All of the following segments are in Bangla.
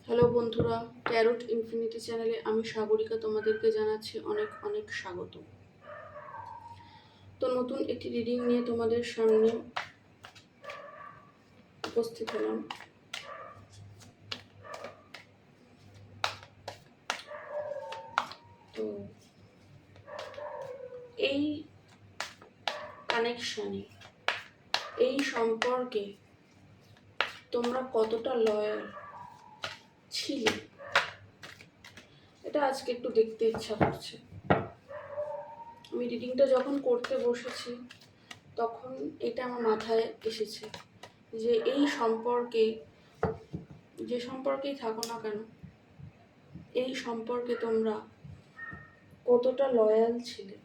হ্যালো বন্ধুরা, ট্যারোট ইনফিনিটি চ্যানেলে আমি সাগরিকা তোমাদেরকে জানাচ্ছি অনেক অনেক স্বাগত। তো নতুন একটি রিডিং নিয়ে তোমাদের সামনে উপস্থিত হলাম। তো এই কানেকশনে, এই সম্পর্কে তোমরা কতটা লয়াল ছিলে, এটা আজকে একটু দেখতে ইচ্ছা করছে। আমি রিডিংটা যখন করতে বসেছি তখন এটা আমার মাথায় এসেছে যে এই সম্পর্কে, যে সম্পর্কেই থাকো না কেন, এই সম্পর্কে তোমরা কতটা লয়াল ছিলে।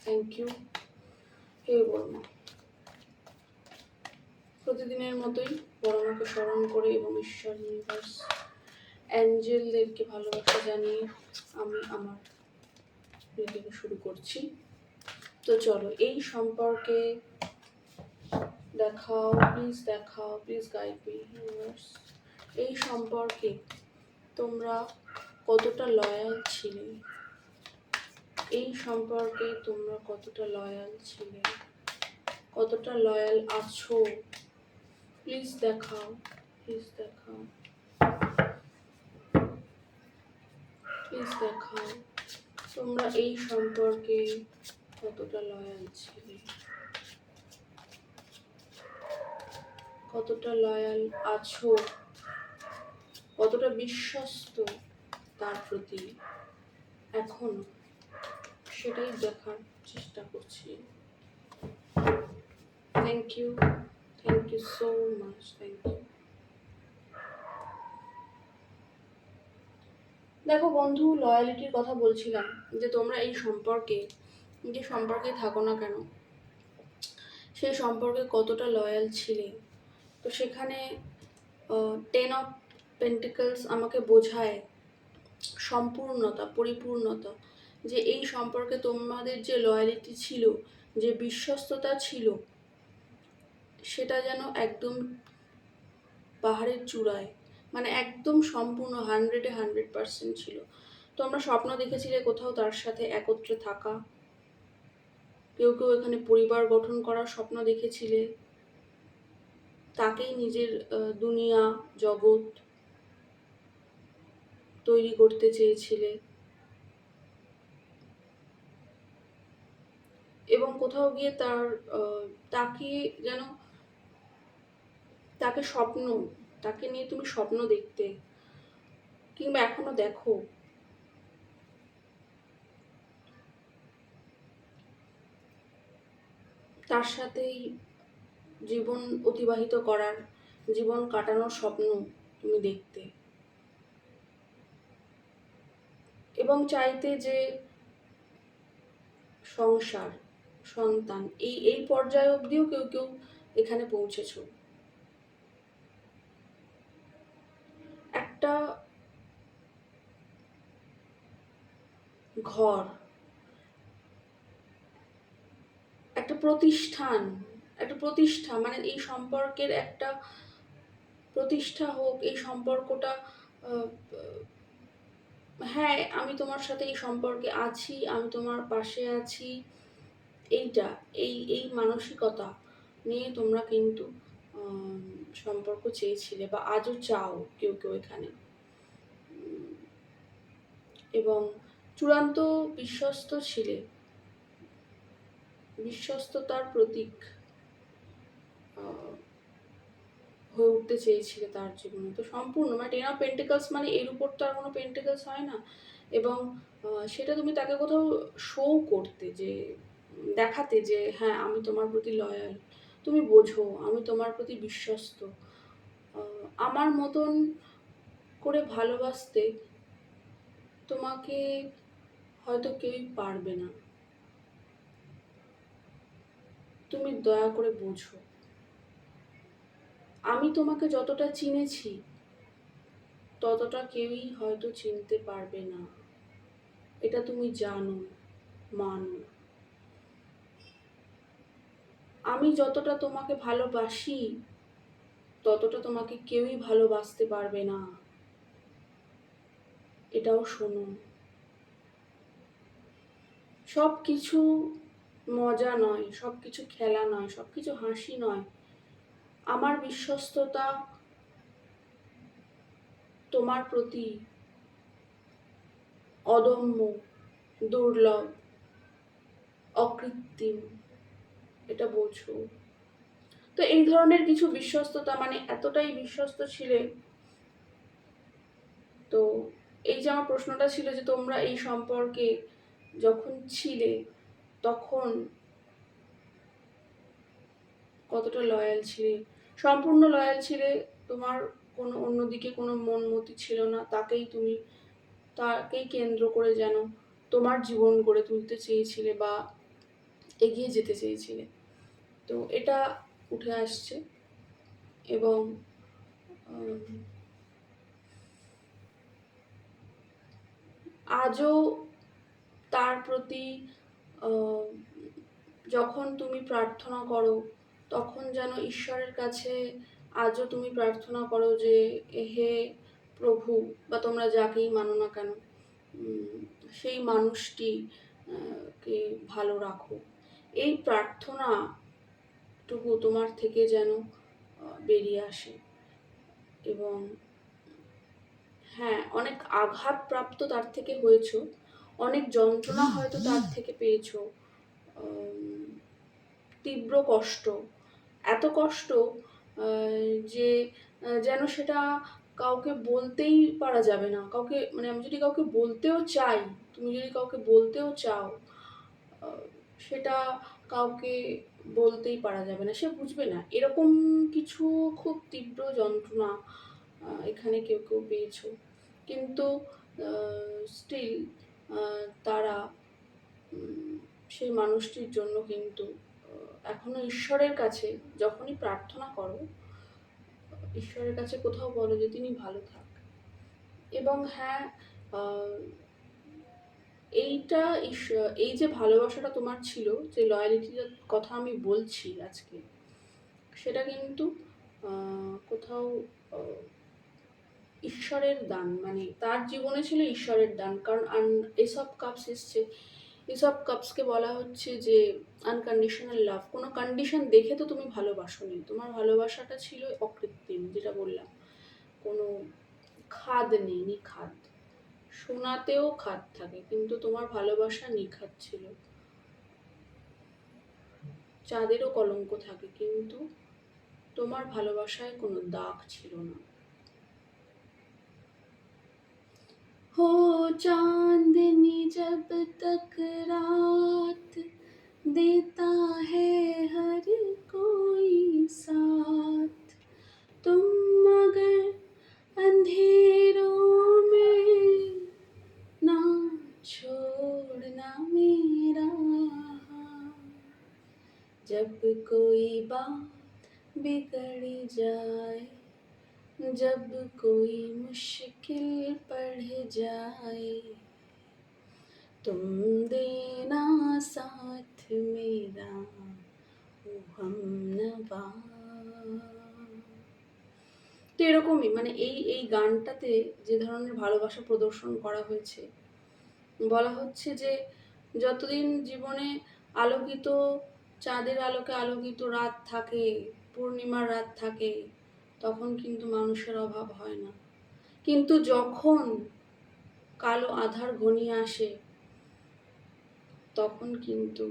থ্যাংক ইউ হে বর্মা। প্রতিদিনের মতোই বড়মাকে স্মরণ করে এবং ঈশ্বর, ইউনিভার্স, অ্যাঞ্জেলদেরকে ভালোবাসা জানিয়ে আমি আমার রিডিং শুরু করছি। তো চলো, এই সম্পর্কে দেখাও, প্লিজ গাইড মি ইউনিভার্স। এই সম্পর্কে তোমরা কতটা লয়াল ছিলে, এই সম্পর্কে তোমরা কতটা লয়াল ছিলে, কতটা লয়াল আছো, প্লিজ দেখাও, প্লিজ দেখাও, প্লিজ দেখাও তোমরা এই সম্পর্কে কতটা লয়াল ছিলে, কতটা লয়াল আছো, কতটা বিশ্বস্ত তার প্রতি এখন, সেটাই দেখার চেষ্টা করছি। Thank you so much, thank you. দেখো বন্ধু, লয়ালিটির কথা বলছিলাম যে তোমরা এই সম্পর্কে, যে সম্পর্কে থাকো না কেন, সেই সম্পর্কে কতটা লয়াল ছিলে। তো সেখানে 10 অফ পেন্টিকলস আমাকে বোঝায় সম্পূর্ণতা, পরিপূর্ণতা, যে এই সম্পর্কে তোমাদের যে লয়ালিটি ছিল, যে বিশ্বস্ততা ছিল, সেটা যেন একদম পাহাড়ের চূড়ায়, মানে একদম সম্পূর্ণ 100% ছিল। তোমরা স্বপ্ন দেখেছিলে কোথাও তার সাথে একত্রে থাকা, কেউ কেউ এখানে পরিবার গঠন করার স্বপ্ন দেখেছিলে, তাকেই নিজের দুনিয়া, জগৎ তৈরি করতে চেয়েছিলে, এবং কোথাও গিয়ে তাকে যেন, তাকে নিয়ে তুমি স্বপ্ন দেখতে, কিংবা এখনো দেখো। তার সাথেই জীবন অতিবাহিত করার, জীবন কাটানোর স্বপ্ন তুমি দেখতে, এবং চাইতে যে সংসার, সন্তান, এই পর্যায়ে অবধিও কেউ কেউ এখানে পৌঁছেছো। একটা ঘর, একটা প্রতিষ্ঠান, মানে এই সম্পর্কের একটা প্রতিষ্ঠা হোক, এই সম্পর্কটা, হ্যাঁ আমি তোমার সাথে এই সম্পর্কে আছি, আমি তোমার পাশে আছি, এইটা, এই মানসিকতা নিয়ে তোমরা কিন্তু সম্পর্ক চেয়েছিলে, বা আজও চাও কেউ কেউ এখানে, এবং চূড়ান্ত বিশ্বস্ত ছিলে, বিশ্বস্ততার প্রতীক হয়ে উঠতে চেয়েছিলে তার জীবনে। তো সম্পূর্ণ, মানে 10 অফ পেন্টিকলস মানে এর উপর তো আর কোনো পেন্টিকলস হয় না, এবং সেটা তুমি তাকে কোথাও শো করতে, যে দেখাতে যে হ্যাঁ আমি তোমার প্রতি লয়াল, তুমি বোঝো আমি তোমার প্রতি বিশ্বস্ত, আমার মতন করে ভালোবাসতে তোমাকে হয়তো কেউই পারবে না, তুমি দয়া করে বোঝো, আমি তোমাকে যতটা চিনেছি ততটা কেউই হয়তো চিনতে পারবে না, এটা তুমি জানো, মানো। আমি যতটা তোমাকে ভালোবাসি ততটা তোমাকে কেউই ভালোবাসতে পারবে না, এটাও শোনো। সব কিছু মজা নয়, সব কিছু খেলা নয়, সব কিছু হাসি নয়। আমার বিশ্বস্ততা তোমার প্রতি অদম্য, দুর্লভ, অকৃত্রিম, এটা বোঝো। তো এই ধরনের কিছু বিশ্বস্ততা, মানে এতটাই বিশ্বস্ত ছিলে। তো এই যে আমার প্রশ্নটা ছিল যে তোমরা এই সম্পর্কে যখন ছিলে তখন কতটা লয়াল ছিলে, সম্পূর্ণ লয়াল ছিলে, তোমার কোনো অন্যদিকে কোনো মন মতি ছিল না, তাকেই কেন্দ্র করে যেন তোমার জীবন গড়ে তুলতে চেয়েছিলে বা এগিয়ে যেতে চেয়েছিলে। তো এটা উঠে আসছে। এবং আজও তার প্রতি যখন তুমি প্রার্থনা করো তখন যেন ঈশ্বরের কাছে আজও তুমি প্রার্থনা করো যে হে প্রভু, বা তোমরা যাকেই মানো না কেন, সেই মানুষটি কে ভালো রাখো। এই প্রার্থনাটুকু তোমার থেকে যেন বেরিয়ে আসে। এবং হ্যাঁ, অনেক আঘাতপ্রাপ্ত তার থেকে হয়েছো, অনেক যন্ত্রণা হয়তো তার থেকে পেয়েছো, তীব্র কষ্ট, এত কষ্ট যে যেন সেটা কাউকে বলতেই পারা যাবে না। কাউকে, মানে আমি যদি কাউকে বলতেও চাই, তুমি যদি কাউকে বলতেও চাও, সেটা কাউকে বলতেই পারা যাবে না, সে বুঝবে না। এরকম কিছু খুব তীব্র যন্ত্রণা এখানে কেউ কেউ পেয়েছো। কিন্তু স্টিল তারা সেই মানুষটির জন্য কিন্তু এখনো ঈশ্বরের কাছে যখনই প্রার্থনা করো, ঈশ্বরের কাছে কোথাও বলো যে তিনি ভালো থাক। এবং হ্যাঁ, এই যে ভালোবাসাটা তোমার ছিল, যে লয়ালিটির কথা আমি বলছি আজকে, সেটা কিন্তু কোথাও ঈশ্বরের দান, মানে তার জীবনে ছিল ঈশ্বরের দান। কারণ এসব কাপস এসছে, এসব কাপসকে বলা হচ্ছে যে আনকন্ডিশনাল লাভ। কোনো কন্ডিশন দেখে তো তুমি ভালোবাসোনি, তোমার ভালোবাসাটা ছিল অকৃত্রিম, যেটা বললাম, কোনো খাদ নেই, নিখাদ। সোনাতেও খাদ থাকে, কিন্তু তোমার ভালোবাসা নিখাদ ছিল। চাঁদেরও কলঙ্ক থাকে, কিন্তু তোমার ভালোবাসায় কোনো দাগ ছিল না। हो चांदनी जब तक रात देता है हर कोई साथ, तुम मगर अंधेरों में ना छोड़ना मेरा हाथ, जब कोई बात बिगड़ जाए, जब कोई मुश्किल पड़ जाए, तुम देना साथ मेरा ओ हमनवा। তো এরকমই, মানে এই এই গানটাতে যে ধরনের ভালোবাসা প্রদর্শন করা হয়েছে, বলা হচ্ছে যে যতদিন জীবনে আলোকিত, চাঁদের আলোকে আলোকিত রাত থাকে, পূর্ণিমার রাত থাকে, তখন কিন্তু মানুষের অভাব হয় না। কিন্তু যখন কালো আধার ঘনিয়ে আসে, তখন কিন্তু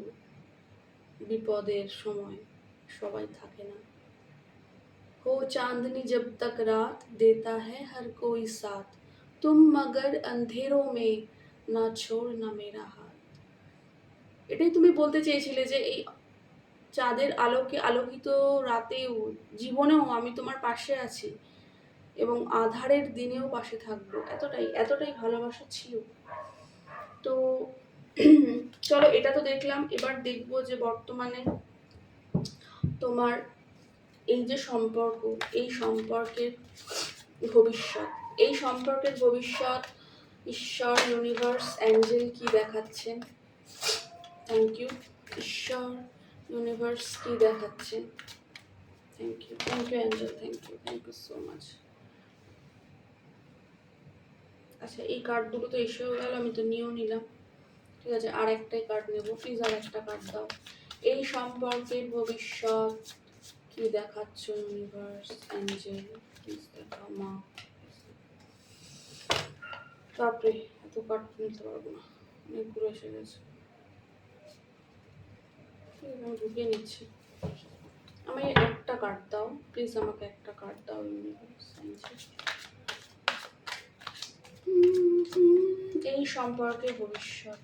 বিপদের সময় সবাই থাকে না। हो चांदनी जब तक रात देता है हर कोई साथ, तुम मगर अंधेरों में ना छोड़ना मेरा हाथ। এটাই তুমি বলতে চেয়েছিলে যে এই চাঁদের আলোকে আলোকিত রাতেও, জীবনেও আমি তোমার পাশে আছি, এবং আধারের দিনেও পাশে থাকবো। এতটাই এতটাই ভালোবাসা ছিল। তো চলো, এটা তো দেখলাম, এবার দেখবো যে বর্তমানে তোমার এই যে সম্পর্ক, এই সম্পর্কের ভবিষ্যৎ, এই সম্পর্কের ভবিষ্যৎ ঈশ্বর, ইউনিভার্স, অ্যাঞ্জেল কি দেখাচ্ছেন। Thank you. ঈশ্বর, ইউনিভার্স কি দেখাচ্ছেন, thank you angel, thank you so much. আচ্ছা, এই কার্ড দুটো তো এসেও গেল, আমি তো নিয়েও নিলাম, ঠিক আছে, আর একটাই কার্ড নেবো। প্লিজ আর একটা কার্ড দাও। এই সম্পর্কের ভবিষ্যৎ কি দেখাচ্ছ ইউনিভার্স, অ্যাঞ্জেল প্লিজ দেখাও মা। তারপরে এত কার্ড নিতে পারবো না, অনেকগুলো এসে গেছে। আমি ঢুকিয়ে নিচ্ছি। আমি একটা কার্ড দাও প্লিজ, আমাকে একটা কার্ড দাও ইউনিভার্স, অ্যাঞ্জেল। এই সম্পর্কের ভবিষ্যৎ।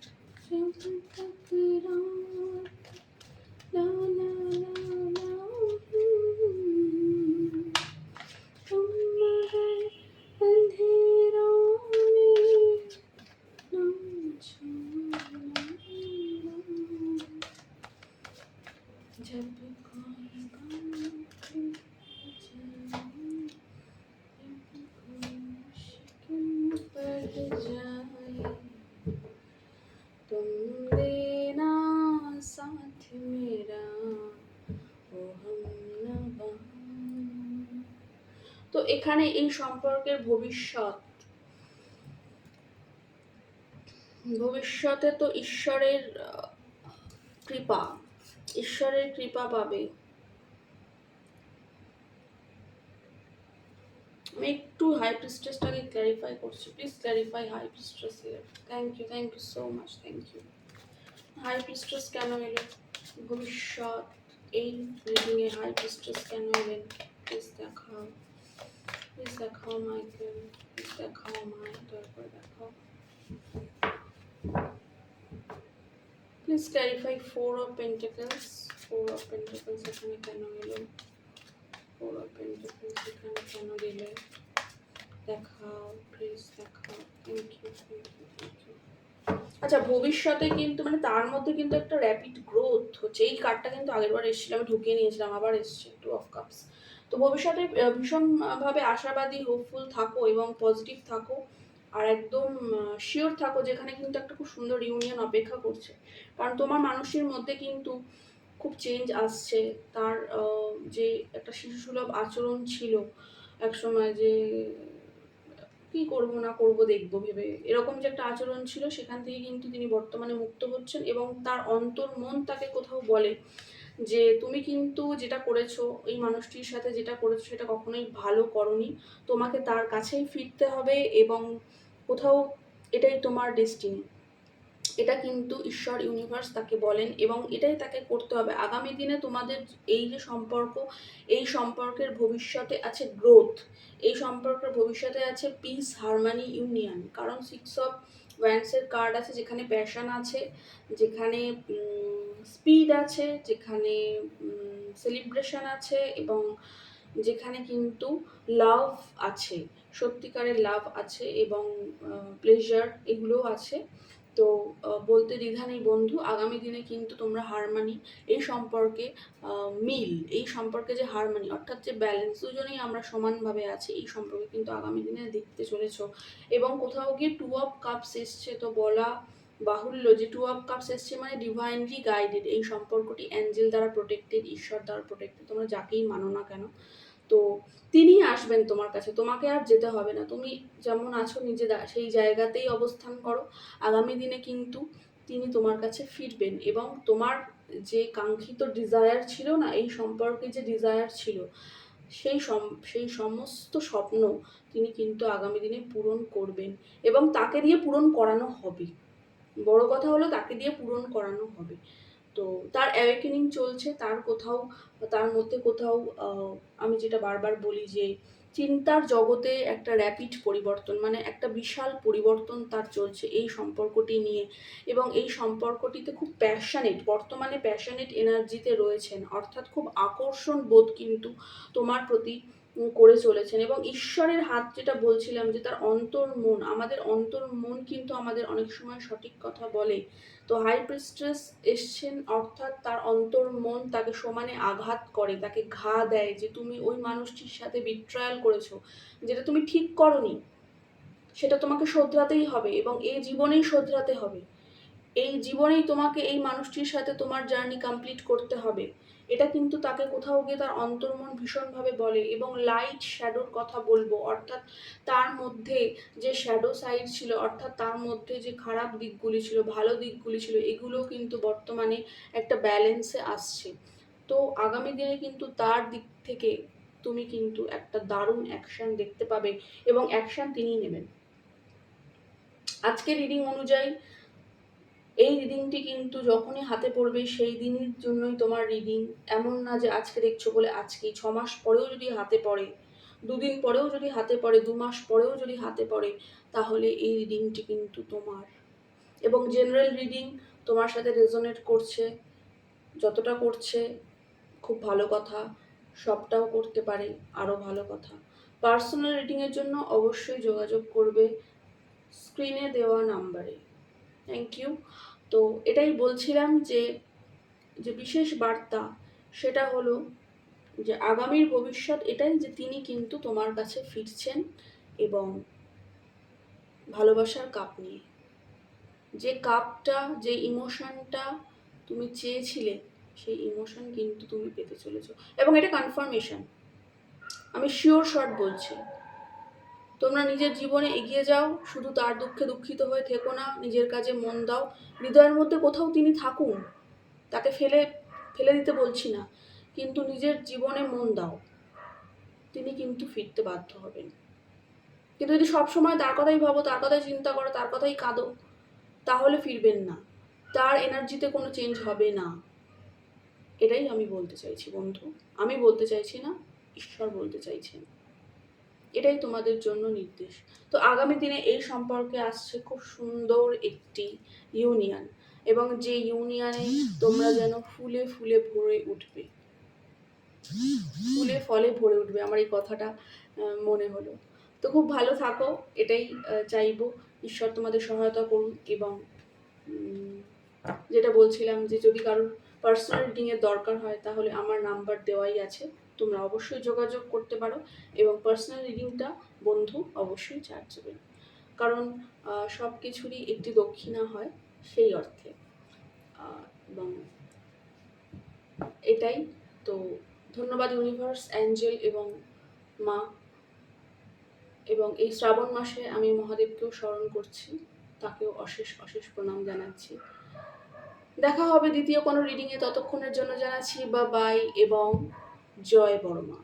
तुम देना साथ मेरा ओ हमनवा। তো এখানে এই সম্পর্কের ভবিষ্যতে তো ঈশ্বরের কৃপা পাবে। আমি একটু হাই প্রিস্টেসটাকে ক্ল্যারিফাই করছি, please clarify high priestess here. Thank you so much, thank you. High priestess কেন এলো ভবিষ্যৎ, এই রিডিং এ হাই প্রিস্টেস কেন এলেন? প্লিজ দেখাও মাইকেল, প্লিজ দেখাও মাই, তারপর দেখাও। Please clarify four of pentacles এখানে কেন এলো? ফোর অফ পেন্টাকলস এখানে কেন দিলে? দেখাও প্লিজ, দেখাও। Thank you. আচ্ছা, ভবিষ্যতে কিন্তু মানে তার মধ্যে কিন্তু একটা র্যাপিড গ্রোথ হচ্ছে। এই কার্ডটা কিন্তু আগেরবার এসেছিল, আমি ঢুকিয়ে নিয়েছিলাম, আবার এসছে টু অফ কাপস। তো ভবিষ্যতে ভীষণভাবে আশাবাদী, হোপফুল থাকো এবং পজিটিভ থাকো, আর একদম শিওর থাকো যেখানে কিন্তু একটা খুব সুন্দর ইউনিয়ন অপেক্ষা করছে। কারণ তোমার মানুষের মধ্যে কিন্তু খুব চেঞ্জ আসছে। তার যে একটা শিশুসুলভ আচরণ ছিল একসময়, যে কি করব না করব দেখবো ভেবে এরকম যে একটা আচরণ ছিল, সেখান থেকে কিন্তু তিনি বর্তমানে মুক্ত হচ্ছেন এবং তার অন্তর মন তাকে কোথাও বলে যে তুমি কিন্তু যেটা করেছো, এই মানুষটির সাথে যেটা করেছো সেটা কখনোই ভালো করনি, তোমাকে তার কাছেই ফিরতে হবে এবং কোথাও এটাই তোমার ডেস্টিনি। এটা কিন্তু ঈশ্বর, ইউনিভার্স তাকে বলেন এবং এটাই তাকে করতে হবে। আগামী দিনে তোমাদের এই যে সম্পর্ক, এই সম্পর্কের ভবিষ্যতে আছে গ্রোথ, এই সম্পর্কের ভবিষ্যতে আছে পিস, হারমানি, ইউনিয়ন। কারণ 6 অফ ওয়ান্ডসের কার্ড আছে, যেখানে প্যাশন আছে, যেখানে স্পিড আছে, যেখানে সেলিব্রেশন আছে এবং যেখানে কিন্তু লাভ আছে, সত্যিকারের লাভ আছে এবং প্লেজার এগুলোও আছে। তো বলতে দ্বিধা নেই বন্ধু, আগামী দিনে কিন্তু তোমরা হারমানি, এই সম্পর্কে মিল, এই সম্পর্কে যে হারমানি অর্থাৎ যে ব্যালেন্স, দুজনেই আমরা সমানভাবে আছি, এই সম্পর্কে কিন্তু আগামী দিনে দেখতে চলেছ। এবং কোথাও গিয়ে টু অফ কাপস এসছে, তো বলা বাহুল্য যে টু অফ কাপস এসছে মানে ডিভাইনলি গাইডেড। এই সম্পর্কটি অ্যাঞ্জেল দ্বারা প্রোটেক্টেড, ঈশ্বর দ্বারা প্রোটেক্টেড, তোমরা যাকেই মানো না কেন। তো তিনি আসবেন তোমার কাছে, তোমাকে আর যেতে হবে না, তুমি যেমন আছো নিজে সেই জায়গাতেই অবস্থান করো। আগামী দিনে কিন্তু তিনি তোমার কাছে ফিরবেন এবং তোমার যে কাঙ্ক্ষিত ডিজায়ার ছিল না, এই সম্পর্কে যে ডিজায়ার ছিল, সেই সমস্ত স্বপ্ন তিনি কিন্তু আগামী দিনে পূরণ করবেন এবং তাকে দিয়ে পূরণ করানো হবে। বড় কথা হলো তাকে দিয়ে পূরণ করানো হবে। তো তার অ্যাওয়েকেনিং চলছে, তার মধ্যে কোথাও আমি যেটা বারবার বলি যে চিন্তার জগতে একটা র্যাপিড পরিবর্তন, মানে একটা বিশাল পরিবর্তন তার চলছে এই সম্পর্কটি নিয়ে। এবং এই সম্পর্কটিতে খুব বর্তমানে প্যাশনেট এনার্জিতে রয়েছেন, অর্থাৎ খুব আকর্ষণ বোধ কিন্তু তোমার প্রতি করে চলেছেন। এবং ঈশ্বরের হাত, যেটা বলছিলাম যে তার আমাদের অন্তর মন কিন্তু আমাদের অনেক সময় সঠিক কথা বলে। তো হাই প্রিস্ট্রেস এসছেন, অর্থাৎ তার অন্তর মন তাকে সমানে আঘাত করে, তাকে ঘা দেয় যে তুমি ওই মানুষটির সাথে বিট্রায়াল করেছো, যেটা তুমি ঠিক করনি, সেটা তোমাকে শোধরাতেই হবে এবং এই জীবনেই শোধরাতে হবে। এই জীবনেই তোমাকে এই মানুষটির সাথে তোমার জার্নি কমপ্লিট করতে হবে এটা কিন্তু তাকে কোথাও গিয়ে তার অন্তর্মন ভীষণভাবে বলে। এবং লাইট শ্যাডোর কথা বলবো, অর্থাৎ তার মধ্যে যে শ্যাডো সাইড ছিল, অর্থাৎ তার মধ্যে যে খারাপ দিকগুলি ছিল, ভালো দিকগুলি ছিল, এগুলোও কিন্তু বর্তমানে একটা ব্যালেন্সে আসছে। তো আগামী দিনে কিন্তু তার দিক থেকে তুমি কিন্তু একটা দারুণ অ্যাকশন দেখতে পাবে, এবং অ্যাকশন তিনিই নেবেন। আজকের রিডিং অনুযায়ী এই রিডিংটি কিন্তু যখনই হাতে পড়বে সেই দিনের জন্যই তোমার রিডিং। এমন না যে আজকে দেখছো বলে আজকেই, 6 মাস পরেও যদি হাতে পড়ে, 2 দিন পরেও যদি হাতে পড়ে, 2 মাস পরেও যদি হাতে পড়ে, তাহলে এই রিডিংটি কিন্তু তোমার। এবং জেনারেল রিডিং তোমার সাথে রেজোনেট করছে, যতটা করছে খুব ভালো কথা, সবটাও করতে পারে আরও ভালো কথা। পার্সোনাল রিডিংয়ের জন্য অবশ্যই যোগাযোগ করবে স্ক্রিনে দেওয়া নাম্বারে। Thank you. তো এটাই বলছিলাম যে যে বিশেষ বার্তা সেটা হলো যে আগামীর ভবিষ্যৎ এটাই যে তিনি কিন্তু তোমার কাছে ফিরছেন, এবং ভালোবাসার কাপ নিয়ে। যে কাপটা, যে ইমোশনটা তুমি চেয়েছিলে, সেই ইমোশন কিন্তু তুমি পেতে চলেছো, এবং এটা কনফার্মেশন। আমি শিওর শট বলছি। তোমরা নিজের জীবনে এগিয়ে যাও, শুধু তার দুঃখে দুঃখিত হয়ে থেকো না, নিজের কাজে মন দাও। হৃদয়ের মধ্যে কোথাও তিনি থাকুন, তাকে ফেলে ফেলে দিতে বলছি না, কিন্তু নিজের জীবনে মন দাও, তিনি কিন্তু ফিরতে বাধ্য হবেন। কিন্তু যদি সবসময় তার কথাই ভাবো, তার কথাই চিন্তা করো, তার কথাই কাঁদো, তাহলে ফিরবেন না, তার এনার্জিতে কোনো চেঞ্জ হবে না। এটাই আমি বলতে চাইছি বন্ধু, আমি বলতে চাইছি না, ঈশ্বর বলতে চাইছেন। এটাই তোমাদের জন্য নির্দেশ। তো আগামী দিনে এই সম্পর্কে আসছে খুব সুন্দর একটি ইউনিয়ন, এবং যে ইউনিয়নে তোমরা যেন ফুলে ফুলে ভরে উঠবে, ফুলে ফলে ভরে উঠবে, আমার এই কথাটা মনে হলো। তো খুব ভালো থাকো, এটাই চাইবো। ঈশ্বর তোমাদের সহায়তা করুন। এবং যেটা বলছিলাম যে যদি কারোর পার্সোনাল রিডিংয়ের দরকার হয়, তাহলে আমার নাম্বার দেওয়াই আছে, তোমরা অবশ্যই যোগাযোগ করতে পারো। এবং পার্সোনাল রিডিংটা বন্ধু অবশ্যই চার্জেবল, কারণ সব কিছুরই একটি দক্ষিণা হয়, সেই অর্থে। এবং এটাই তো। ধন্যবাদ ইউনিভার্স, অ্যাঞ্জেল এবং মা। এবং এই শ্রাবণ মাসে আমি মহাদেবকেও স্মরণ করছি, তাকেও অশেষ অশেষ প্রণাম জানাচ্ছি। দেখা হবে দ্বিতীয় কোনো রিডিংয়ে, ততক্ষণের জন্য জানাচ্ছি বা বাই এবং জয় বড়মা।